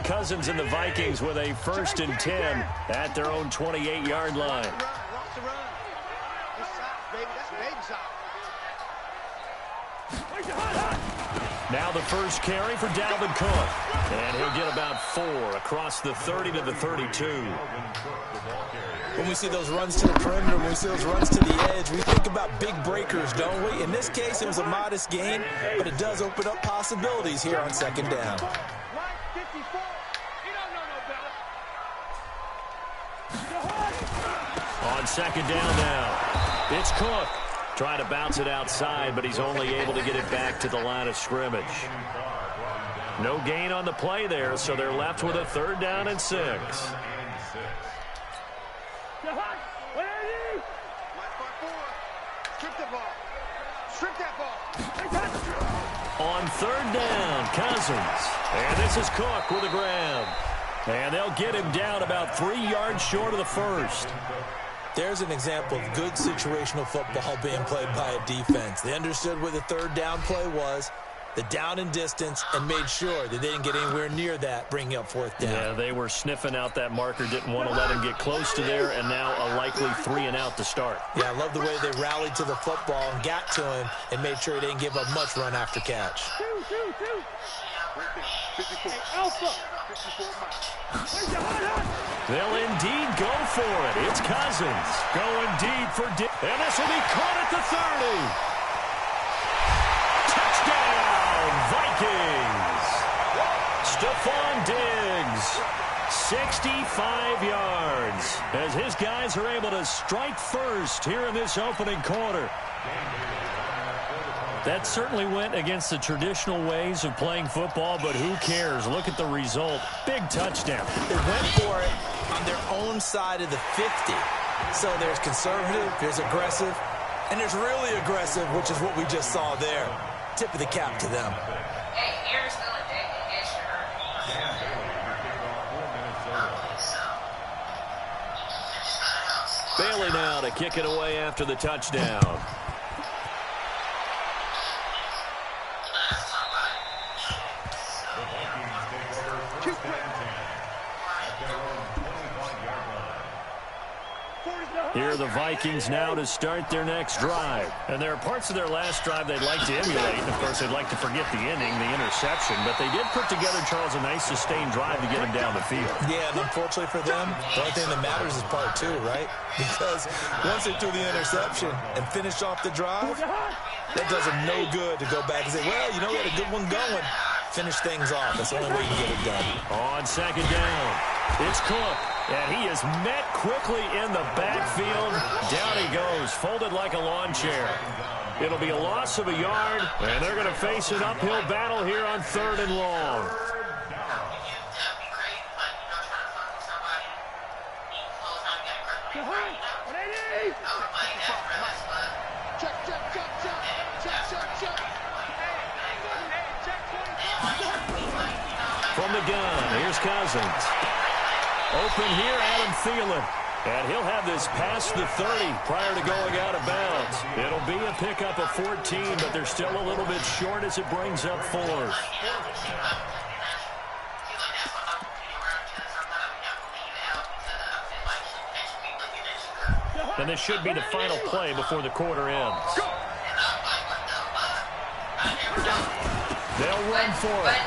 Cousins and the Vikings with a 1st and 10 at their own 28-yard line. Now the first carry for Dalvin Cook. And he'll get about 4 across the 30 to the 32. When we see those runs to the perimeter, when we see those runs to the edge, we think about big breakers, don't we? In this case, it was a modest gain, but it does open up possibilities here on 2nd down. On 2nd down now, it's Cook. Trying to bounce it outside, but he's only able to get it back to the line of scrimmage. No gain on the play there, so they're left with a 3rd down and 6. On 3rd down, Cousins. And this is Cook with a grab. And they'll get him down about 3 yards short of the 1st. There's an example of good situational football being played by a defense. They understood where the 3rd down play was, the down and distance, and made sure that they didn't get anywhere near that, bringing up 4th down. Yeah, they were sniffing out that marker, didn't want to let him get close to there, and now a likely 3 and out to start. Yeah, I love the way they rallied to the football and got to him and made sure they didn't give up much run after catch. They'll indeed go for it. It's Cousins going deep for Diggs. And this will be caught at the 30. Touchdown, Vikings. Stephon Diggs, 65 yards, as his guys are able to strike first here in this opening quarter. That certainly went against the traditional ways of playing football, but who cares? Look at the result. Big touchdown. They went for it on their own side of the 50. So there's conservative, there's aggressive, and there's really aggressive, which is what we just saw there. Tip of the cap to them. Hey, here's still a day against your Bailey now to kick it away after the touchdown. Here are the Vikings now to start their next drive. And there are parts of their last drive they'd like to emulate. And, of course, they'd like to forget the inning, the interception. But they did put together, Charles, a nice sustained drive to get him down the field. Yeah, and unfortunately for them, the only thing that matters is part 2, right? Because once they threw the interception and finished off the drive, that does them no good to go back and say, well, you know, we had a good one going. Finish things off. That's the only way you get it done. On 2nd down, it's Cook. And he is met quickly in the backfield. Down he goes, folded like a lawn chair. It'll be a loss of a yard, and they're going to face an uphill battle here on 3rd and long. From the gun, here's Cousins. Open here, Adam Thielen. And he'll have this past the 30 prior to going out of bounds. It'll be a pickup of 14, but they're still a little bit short as it brings up 4th. And this should be the final play before the quarter ends. They'll run for it.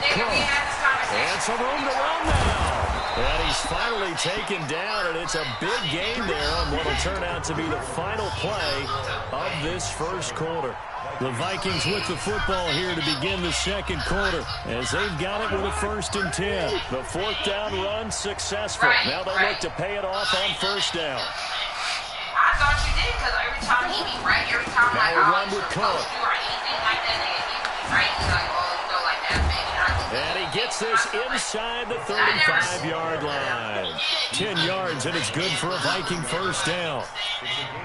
And some room to run now. And he's finally taken down, and it's a big game there on what will turn out to be the final play of this first quarter. The Vikings with the football here to begin the second quarter, as they've got it with a 1st and 10. The 4th down run successful. Now they look to pay it off on 1st down. I thought you did, because every time he be right, every time now like, we'll oh, run with Cook. Or anything like that, nigga, he be right. He's like, oh, you know, like that, baby. And he gets this inside the 35-yard line. 10 yards, and it's good for a Viking 1st down.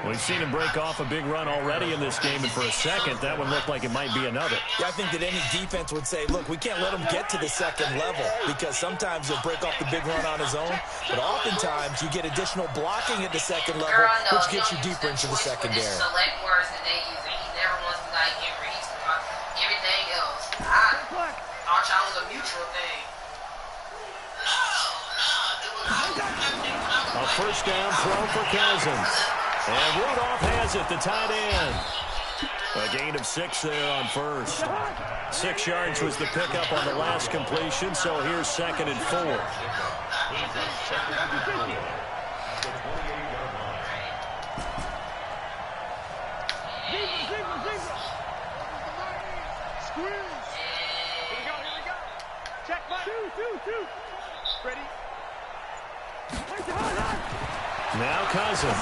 We've seen him break off a big run already in this game, and for a second, that one looked like it might be another. Yeah, I think that any defense would say, look, we can't let him get to the 2nd level, because sometimes he'll break off the big run on his own, but oftentimes you get additional blocking at the 2nd level, which gets you deeper into the secondary. Select words that they use, and he never wants to like everything else. I thought y'all was a mutual thing. A first down throw for Cousins. And Rudolph has it, the tight end. A gain of 6 there on first. 6 yards was the pickup on the last completion, so here's 2nd and 4. Ready? Now Cousins.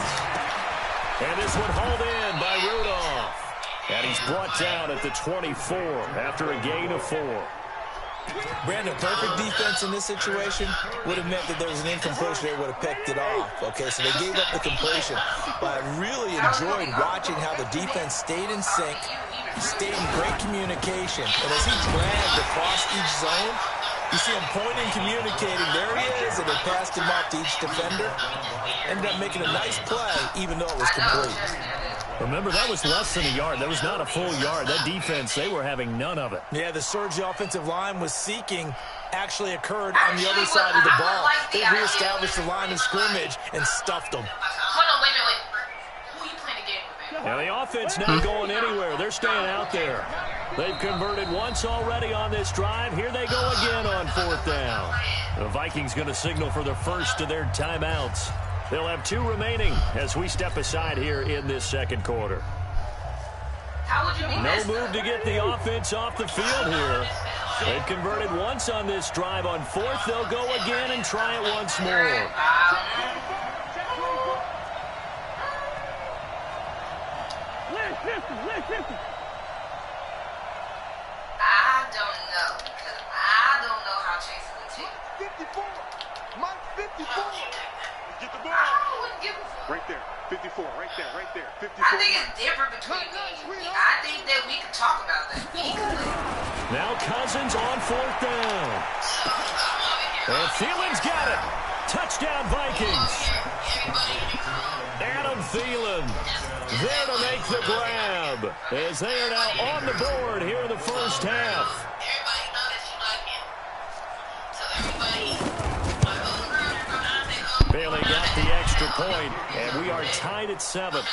And this one hauled in by Rudolph. And he's brought down at the 24 after a gain of 4. Brandon, perfect defense in this situation would have meant that there was an incompletion. They would have picked it off. Okay, so they gave up the completion. But I really enjoyed watching how the defense stayed in sync, stayed in great communication. And as he dragged across each zone, you see him pointing, communicating. There he is, and they passed him off to each defender. Ended up making a nice play, even though it was complete. Remember, that was less than a yard. That was not a full yard. That defense, they were having none of it. Yeah, the surge the offensive line was seeking actually occurred on the other side of the ball. They reestablished the line of scrimmage and stuffed them. Hold on, wait a minute. Who are you playing the game with, man? Now the offense not going anywhere. They're staying out there. They've converted once already on this drive. Here they go again on 4th down. The Vikings going to signal for the first of their timeouts. They'll have 2 remaining as we step aside here in this 2nd quarter. No move to get the offense off the field here. They've converted once on this drive. On 4th, they'll go again and try it once more. I don't know, because I don't know how Chase is going to take it. 54. Mike, 54. Get the ball. I wouldn't give a fuck. Right there. 54. Right there. Right there. 54. I think it's different between me and you. I think that we can talk about that. Now Cousins on 4th down. And Thielen's got it. Touchdown Vikings. Adam Thielen there to make the grab as they are now on the board here in the first half. Bailey got the extra point, and we are tied at 7.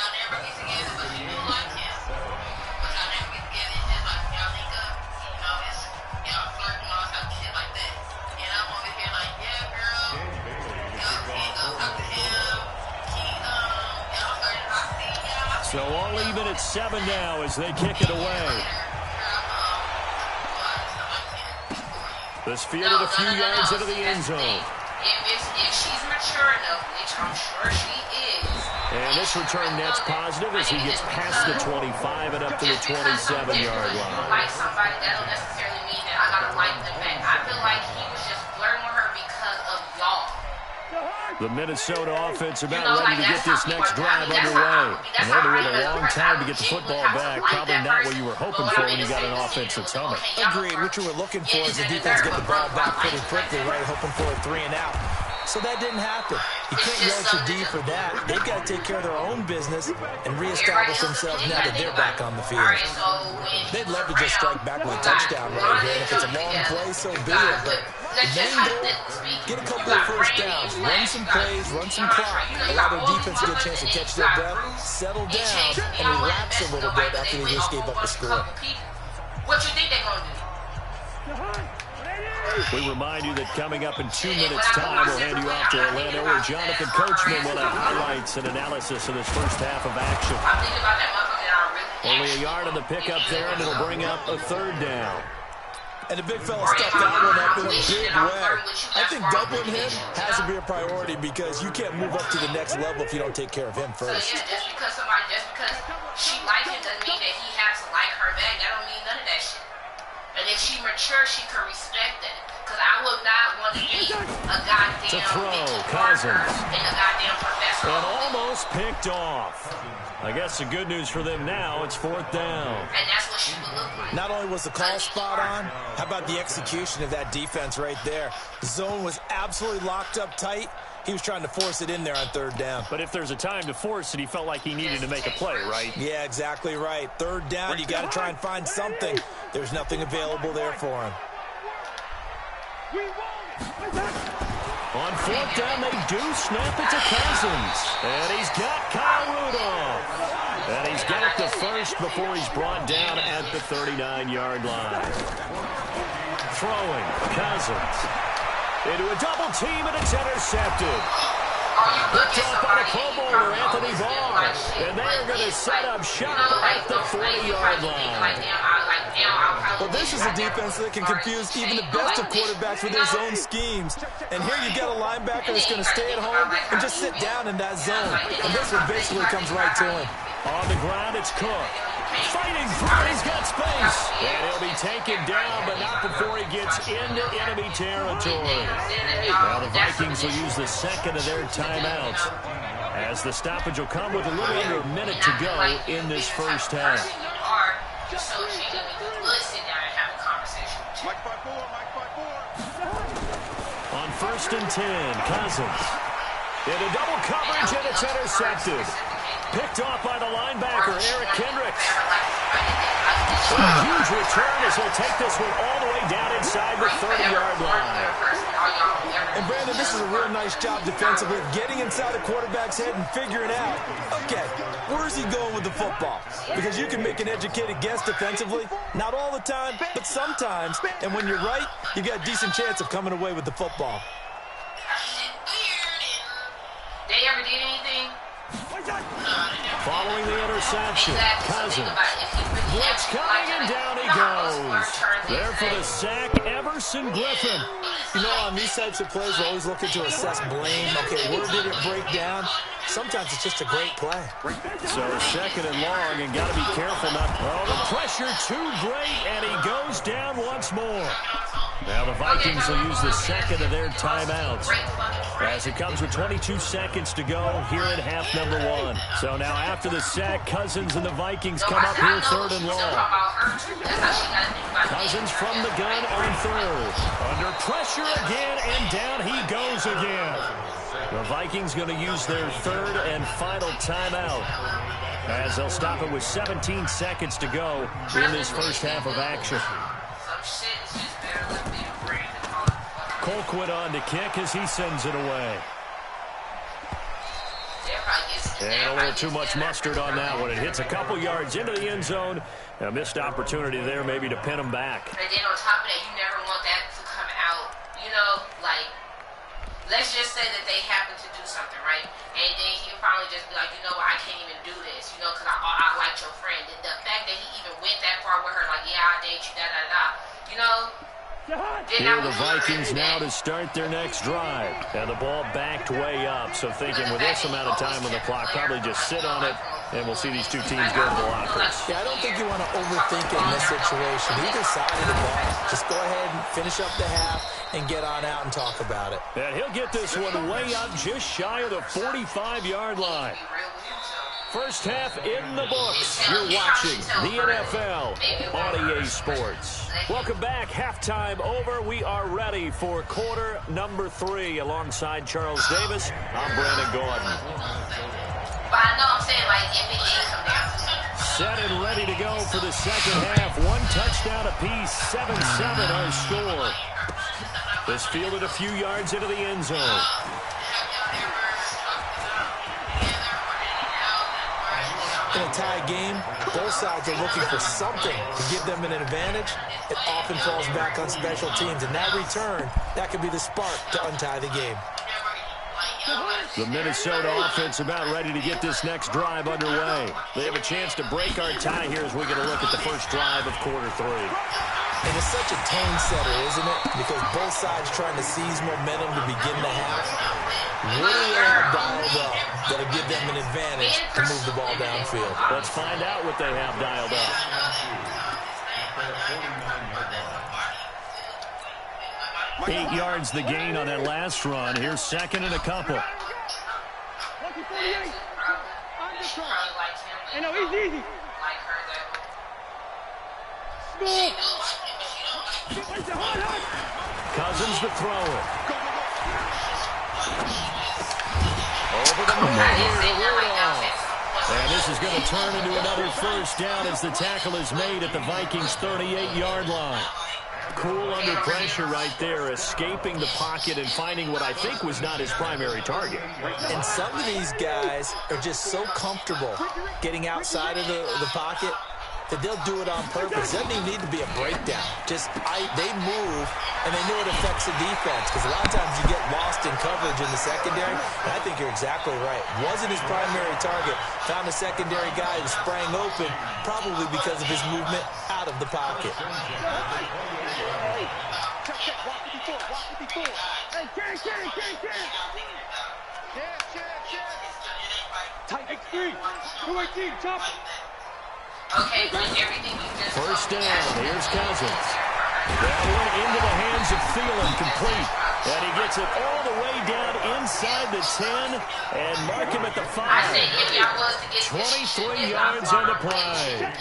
So all even at 7 now as they kick it away. This fielded a few yards into the end zone. If she's mature enough, which I'm sure she is. And this return net's positive as he gets past the 25 and up to the 27-yard line. Like somebody, that don't necessarily mean that I gotta like them back. I feel like he was just flirting with her because of y'all. The Minnesota offense about ready to get this next drive underway. And they'll wait a long time to get the football back. Probably not what you were hoping for when you got an offense that's humming. Agreed. What you were looking for is the defense get the ball back pretty quickly, right? Hoping for a 3 and out. So that didn't happen. You can't yell at your D for that. They've got to take care of their own business and reestablish themselves now that they're back on the field. They'd love to just strike back with a touchdown right here. And if it's a long play, so be it. But the main goal, get a couple of first downs, run some plays, run some clock, allow their defense to get a chance to catch their breath, settle down, and relax a little bit after they just gave up the score. What you think they're going to do? We remind you that coming up in 2 minutes' time, we'll hand you off to Orlando, where Jonathan Coachman will have highlights and analysis of this first half of action. Only a yard on the pickup there, and it'll bring up a 3rd down. And the big fella stuffed that one up in a big way. I think doubling him has to be a priority because you can't move up to the next level if you don't take care of him first. So, yeah, just because she likes him doesn't mean that he has to like her back. That don't mean none of that shit. And if she matures, she can respect that. Because I would not want to be a goddamn to throw, Cousins. And a goddamn professor. And almost picked off. I guess the good news for them now, it's 4th down. And that's what she would look like. Not only was the call spot on, how about the execution of that defense right there? The zone was absolutely locked up tight. He was trying to force it in there on 3rd down. But if there's a time to force it, he felt like he needed to make a play, right? Yeah, exactly right. 3rd down, you got to try and find something. There's nothing available there for him. On fourth down, they do snap it to Cousins. And he's got Kyle Rudolph. And he's got it to first before he's brought down at the 39-yard line. Throwing, Cousins. Into a double team, and it's intercepted. Picked off by the Pro Bowler, Anthony Barr. And they are going to set up shop at the 40-yard line. Well, this is a defense that can confuse even the best of quarterbacks with their zone schemes. And here you got a linebacker that's going to stay at home and just sit down in that zone. And this one basically comes right to him. On the ground, it's Cook. Fighting through, he's got space. And he'll be taken down, but not before he gets into enemy territory. Now the Vikings will use the second of their timeouts, as the stoppage will come with a little under a minute to go in this first half. On 1st and 10, Cousins. Into double coverage, and it's intercepted. Picked off by the linebacker, Eric Kendricks. A huge return as he'll take this one all the way down inside the 30-yard line. And Brandon, this is a real nice job defensively, getting inside the quarterback's head and figuring out, okay, where's he going with the football? Because you can make an educated guess defensively, not all the time, but sometimes. And when you're right, you've got a decent chance of coming away with the football. They ever did anything? Following the interception, Cousins. Blitz coming, and down he goes. There for the sack, Everson Griffin. You know, on these types of plays, we're always looking to assess blame. Okay, where did it break down? Sometimes it's just a great play. So 2nd and long, and got to be careful not. Oh, the pressure too great, and he goes down once more. Now the Vikings will use the second of their timeouts, as it comes with 22 seconds to go here at half number 1. So now after the sack, Cousins and the Vikings come up here 3rd and long. Cousins from the gun on 3rd. Under pressure again, and down he goes again. The Vikings going to use their 3rd and final timeout, as they'll stop it with 17 seconds to go in this first half of action. Colquitt on to kick as he sends it away. And a little too much mustard on that one. It hits a couple yards into the end zone. A missed opportunity there maybe to pin him back. And then on top of that, you never want that to come out. You know, like, let's just say that they happen to do something, right? And then he'll probably just be like, you know what, I can't even do this, you know, because I like your friend. And the fact that he even went that far with her, like, yeah, I date you, da-da-da, you know. Here the Vikings now to start their next drive. And the ball backed way up. So thinking with this amount of time on the clock, probably just sit on it, and we'll see these two teams go to the lockers. Yeah, I don't think you want to overthink it in this situation. He decided the ball. Just go ahead and finish up the half and get on out and talk about it. And he'll get this one way up just shy of the 45-yard line. First half in the books. You're watching the NFL on EA Sports. Welcome back. Halftime over. We are ready for quarter number 3. Alongside Charles Davis, I'm Brandon Gordon. But I know I'm saying, like, if it did come down to it. Set and ready to go for the second half. 1 touchdown apiece. 7-7 our score. This fielded a few yards into the end zone. In a tie game, both sides are looking for something to give them an advantage. It often falls back on special teams, and that return, that could be the spark to untie the game. The Minnesota offense about ready to get this next drive underway. They have a chance to break our tie here as we get a look at the first drive of quarter 3. And it's such a tone setter, isn't it? Because both sides trying to seize momentum to begin the half. What do they have dialed up that'll give them an advantage to move the ball downfield? Let's find out what they have dialed up. 8 yards the gain on that last run. Here's 2nd and a couple. I know, he's easy. Cousins to throw it. Over the middle. And this is going to turn into another first down as the tackle is made at the Vikings' 38-yard line. cool under pressure right there, escaping the pocket and finding what I think was not his primary target. And some of these guys are just so comfortable getting outside of the pocket that they'll do it on purpose. It doesn't even need to be a breakdown. Just they move, and they know it affects the defense, because a lot of times you get lost in coverage in the secondary, and I think you're exactly right. Wasn't his primary target. Found a secondary guy who sprang open, probably because of his movement out of the pocket. Tight extreme. 218, chop. Okay, with everything you just First down, here's Cousins. That one into the hands of Thielen, complete. And he gets it all the way down inside the 10 and mark him at the 5. I said if y'all was to get 23 yards on the play.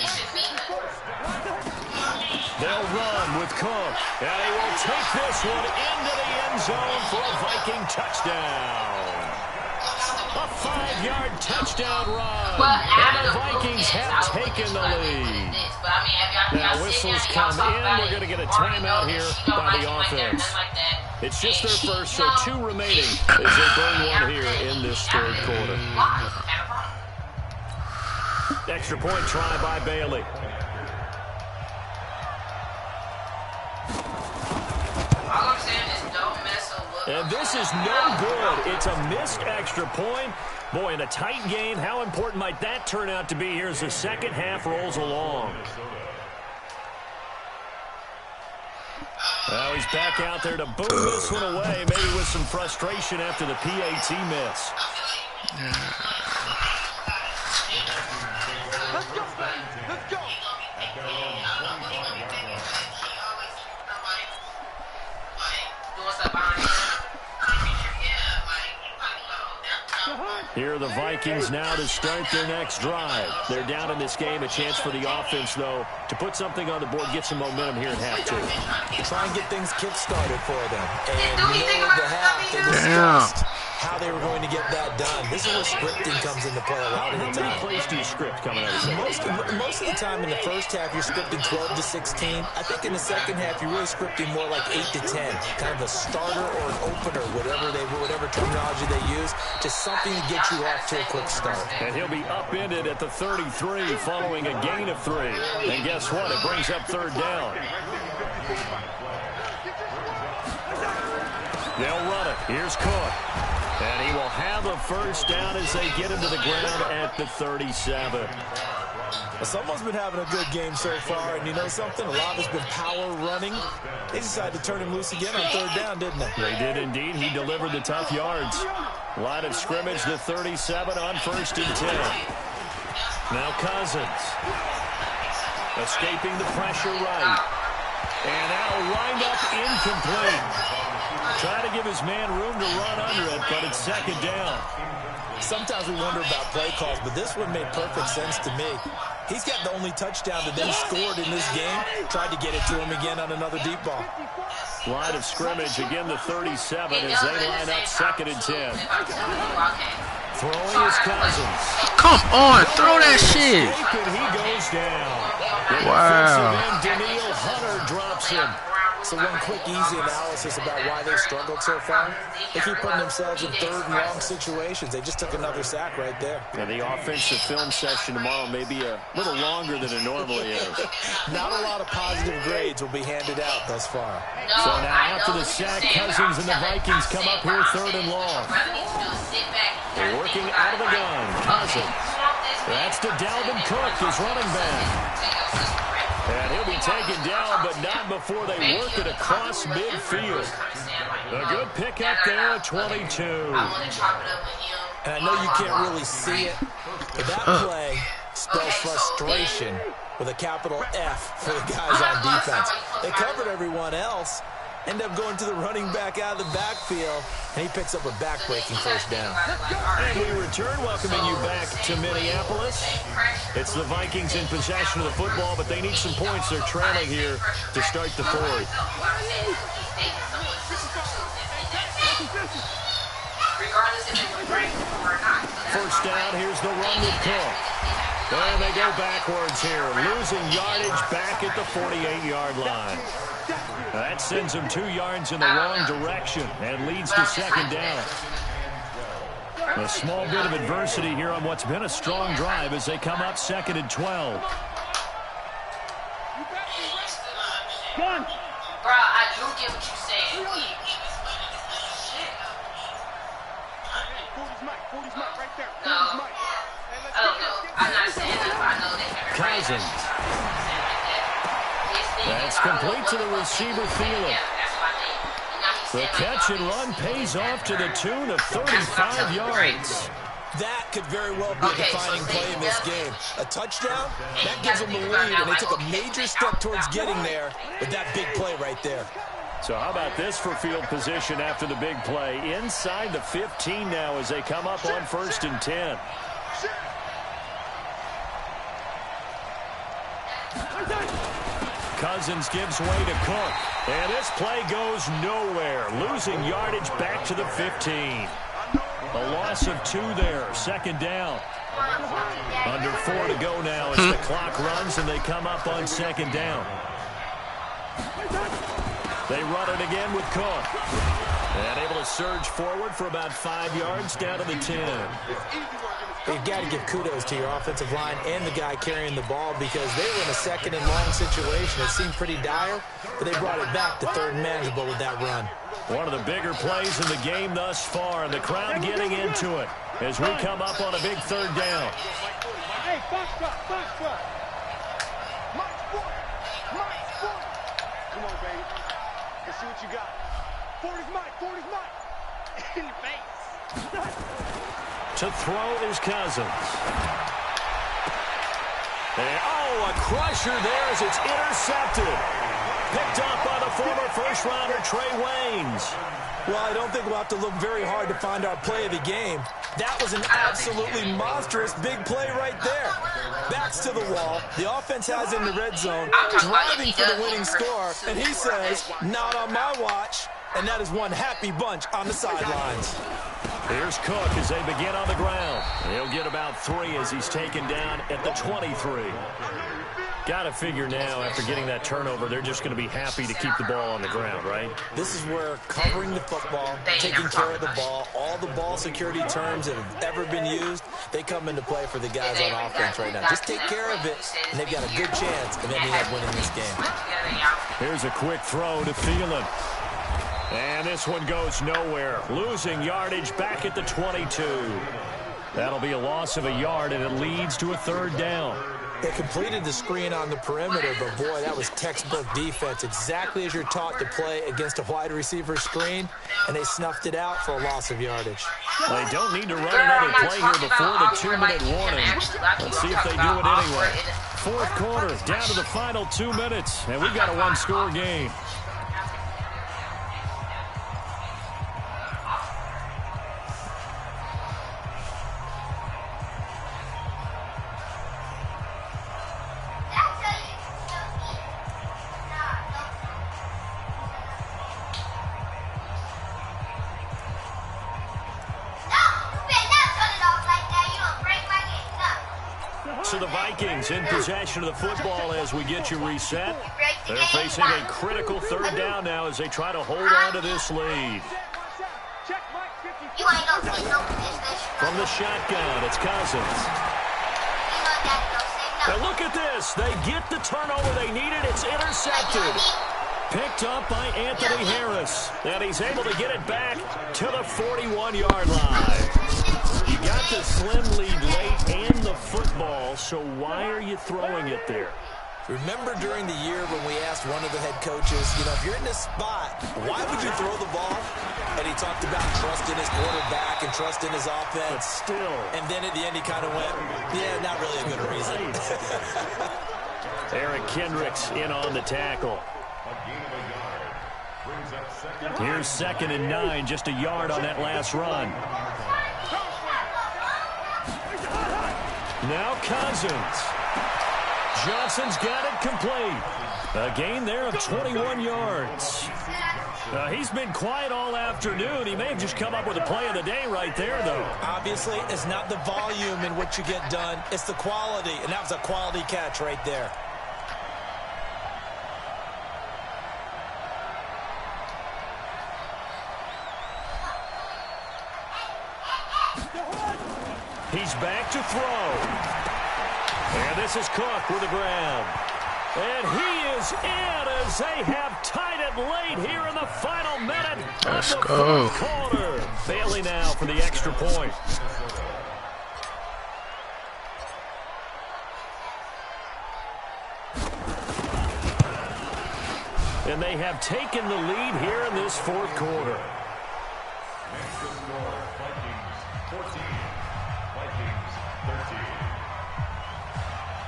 They'll run with Cook. And he will take this one into the end zone for a Viking touchdown. A 5-yard touchdown run. And the Vikings have taken the lead. Now whistles come in. We're going to get a timeout here by the offense. It's just their first, so 2 remaining as they burn one here in this third quarter. Extra point try by Bailey. All I'm saying is don't mess up. And this is no good. It's a missed extra point. Boy, in a tight game, how important might that turn out to be here as the second half rolls along? Well, he's back out there to boom this one away, maybe with some frustration after the PAT miss. Let's go. Let's go. Here are the Vikings now to start their next drive. They're down in this game. A chance for the offense, though, to put something on the board, get some momentum here in half 2. Try and get things kick-started for them. And the middle of the half, they discussed how they were going to get that done. This is where scripting comes into play a lot of the time. How many plays do you script coming out of the second? Most of the time in the first half, you're scripting 12 to 16. I think in the second half, you're really scripting more like 8 to 10. Kind of a starter or an opener, whatever terminology they use. Just something to get you off to a quick start. And he'll be upended at the 33 following a gain of 3. And guess what? It brings up third down. They'll run it. Here's Cook. And he will have a first down as they get into the ground at the 37. Well, someone's been having a good game so far, and you know something? A lot has been power running. They decided to turn him loose again on third down, didn't they? They did indeed. He delivered the tough yards. Line of scrimmage, the 37 on 1st and 10. Now Cousins. Escaping the pressure right. And that'll wind up incomplete. Trying to give his man room to run under it, but it's second down. Sometimes we wonder about play calls, but this one made perfect sense to me. He's got the only touchdown that they scored in this game. Tried to get it to him again on another deep ball. Line of scrimmage, again the 37 as they line up 2nd and 10. Throwing his Cousins. Come on, throw that shit. And he goes down. Wow. Daniil Hunter drops him. So one quick, easy analysis about why they struggled so far. They keep putting themselves in 3rd and long situations. They just took another sack right there. And the offensive film session tomorrow may be a little longer than it normally is. Not a lot of positive grades will be handed out thus far. So now after the sack, Cousins and the Vikings come up here 3rd and long. They're working out of the gun. Cousins. That's to Dalvin Cook, his running back. And he'll be taken down, but not before they work it across midfield. A good pickup there at 22. And I know you can't really see it, but that play spells frustration with a capital F for the guys on defense. They covered everyone else, end up going to the running back out of the backfield, and he picks up a back-breaking first down. And we return, welcoming you back to Minneapolis. It's the Vikings in possession of the football, but they need some points. They're trailing here to start the 4th. First down, here's the run with Cook. And they go backwards here, losing yardage back at the 48-yard line. That sends him 2 yards in the wrong direction and leads to second down. A small bit of adversity here on what's been a strong drive as they come up 2nd and 12. Bro, I do get what you're saying. No. I don't know. I'm not saying that, but I know they have it right. Cousins. That's complete to the receiver, Thielen. The catch and run pays off to the tune of 35 yards. That could very well be a defining play in this game. A touchdown, that gives them the lead, and they took a major step towards getting there with that big play right there. So how about this for field position after the big play? Inside the 15 now as they come up on 1st and 10. Cousins gives way to Cook. And this play goes nowhere. Losing yardage back to the 15. A loss of 2 there. 2nd down. Under 4 to go now as the clock runs and they come up on 2nd down. They run it again with Cook. And able to surge forward for about 5 yards down to the 10. You've got to give kudos to your offensive line and the guy carrying the ball because they were in a 2nd and long situation. It seemed pretty dire, but they brought it back to 3rd and manageable with that run. One of the bigger plays in the game thus far, and the crowd getting into it as we come up on a big 3rd down. Hey, box up, box up. Mike Sport. Come on, baby. Let's see what you got. 40's Mike. In the face. To throw is Cousins. And, a crusher there as it's intercepted. Picked up by the former first-rounder Trey Waynes. Well, I don't think we'll have to look very hard to find our play of the game. That was an absolutely monstrous big play right there. Backs to the wall. The offense has in the red zone, driving for the winning score, and he says, not on my watch. And that is one happy bunch on the sidelines. Here's Cook as they begin on the ground. He'll get about 3 as he's taken down at the 23. Got to figure now, after getting that turnover, they're just going to be happy to keep the ball on the ground, right? This is where covering the football, taking care of the ball, all the ball security terms that have ever been used, they come into play for the guys on offense right now. Just take care of it, and they've got a good chance of ending up winning this game. Here's a quick throw to Thielen. And this one goes nowhere. Losing yardage back at the 22. That'll be a loss of a yard, and it leads to a 3rd down. They completed the screen on the perimeter, but boy, that was textbook defense. Exactly as you're taught to play against a wide receiver screen, and they snuffed it out for a loss of yardage. They don't need to run another play here before the 2-minute warning. Let's see if they do it anyway. 4th quarter, down to the final 2 minutes, and we've got a 1-score game. So the Vikings in possession of the football as we get you reset. They're facing a critical 3rd down now as they try to hold on to this lead. From the shotgun, it's Cousins. And look at this. They get the turnover they needed. It's intercepted. Picked up by Anthony Harris. And he's able to get it back to the 41-yard line. You got the slim lead late and the football, so why are you throwing it there? Remember during the year when we asked one of the head coaches, if you're in this spot, why would you throw the ball? And he talked about trust in his quarterback and trust in his offense. But still. And then at the end he kind of went, yeah, not really a good reason. Eric Kendricks in on the tackle. Here's 2nd and 9, just a yard on that last run. Now Cousins. Johnson's got it complete. A gain there of 21 yards. He's been quiet all afternoon. He may have just come up with a play of the day right there, though. Obviously, it's not the volume in which you get done. It's the quality, and that was a quality catch right there. He's back to throw. And this is Cook with the grab. And he is in as they have tied it late here in the final minute of the fourth quarter. Bailey now for the extra point. And they have taken the lead here in this fourth quarter. Next to score, Vikings 14, Vikings 13.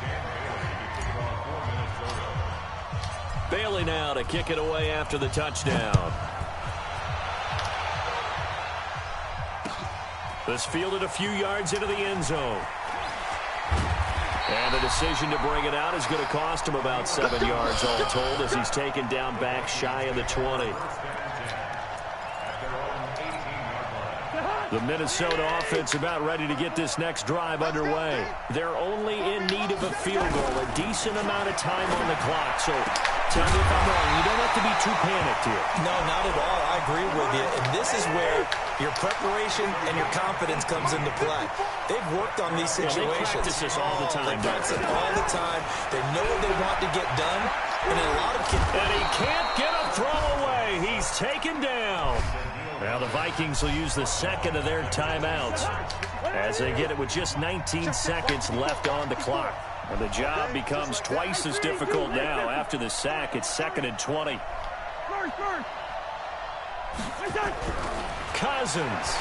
Dan Bailey to kick it off for Minnesota. Bailey now to kick it away after the touchdown. This fielded a few yards into the end zone. And the decision to bring it out is going to cost him about 7 yards all told as he's taken down back shy of the 20. The Minnesota offense about ready to get this next drive underway. They're only in need of a field goal, a decent amount of time on the clock. So tell me if I'm wrong, you don't have to be too panicked here. No, not at all. I agree with you. And this is where your preparation and your confidence comes into play. They've worked on these situations. They practice this all the time. They practice it all the time. They know what they want to get done. And in a lot of cases, and he can't get a throw away. He's taken down. Now the Vikings will use the second of their timeouts as they get it with just 19 seconds left on the clock. And the job becomes twice as difficult now. After the sack, it's 2nd and 20. Cousins.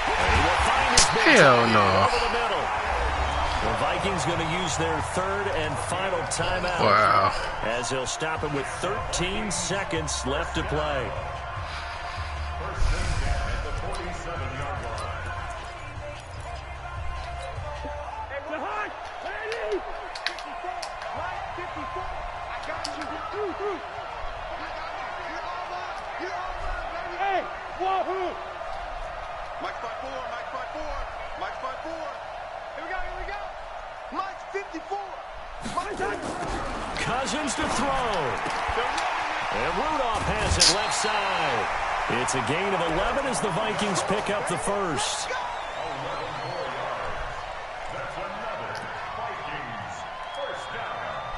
And he will find his big Hell no. over the middle. The Vikings going to use their third and final timeout. Wow. As they'll stop it with 13 seconds left to play. First and 10 at the 47-yard line. Hey, whoa! Mike's 5'4", Mike's 5'4", Mike's 5'4". Here we go. Mike's 54. Cousins to throw. And Rudolph has it left side. It's a gain of 11 as the Vikings pick up the first. 11 more yards. That's another Vikings first down.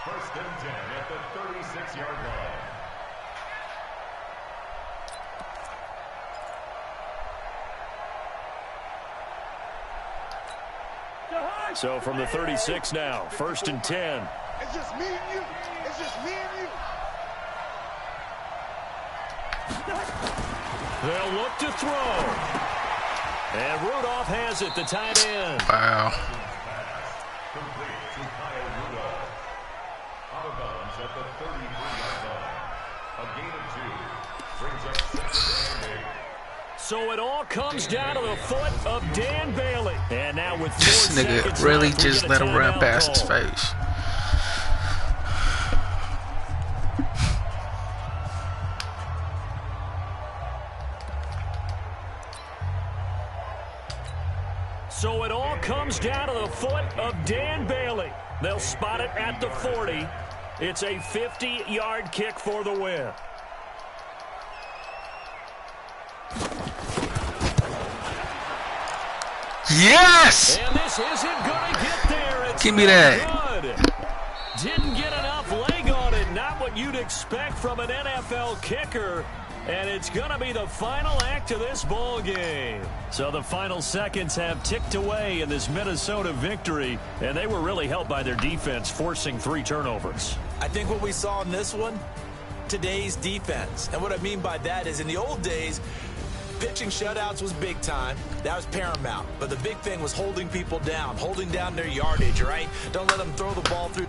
First and 10 at the 36-yard line. So from the 36 now, 1st and 10. It's just me and you. It's just me and you. They'll look to throw. And Rudolph has it, the tight end. Wow. Complete to Kyle Rudolph. Out of bounds at the 33-yard line. A gain of 2. Brings up 2nd and 8. So it all comes down to the foot of Dan Bailey. And now with 4 This nigga seconds really left, just let him run past his face. So it all comes down to the foot of Dan Bailey. They'll spot it at the 40. It's a 50-yard kick for the win. Yes! And this isn't going to get there. It's Give me that. Good. Didn't get enough leg on it. Not what you'd expect from an NFL kicker. And it's going to be the final act of this ball game. So the final seconds have ticked away in this Minnesota victory. And they were really helped by their defense, forcing 3 turnovers. I think what we saw in this one, today's defense. And what I mean by that is in the old days, pitching shutouts was big time. That was paramount. But the big thing was holding people down, holding down their yardage, right? Don't let them throw the ball through.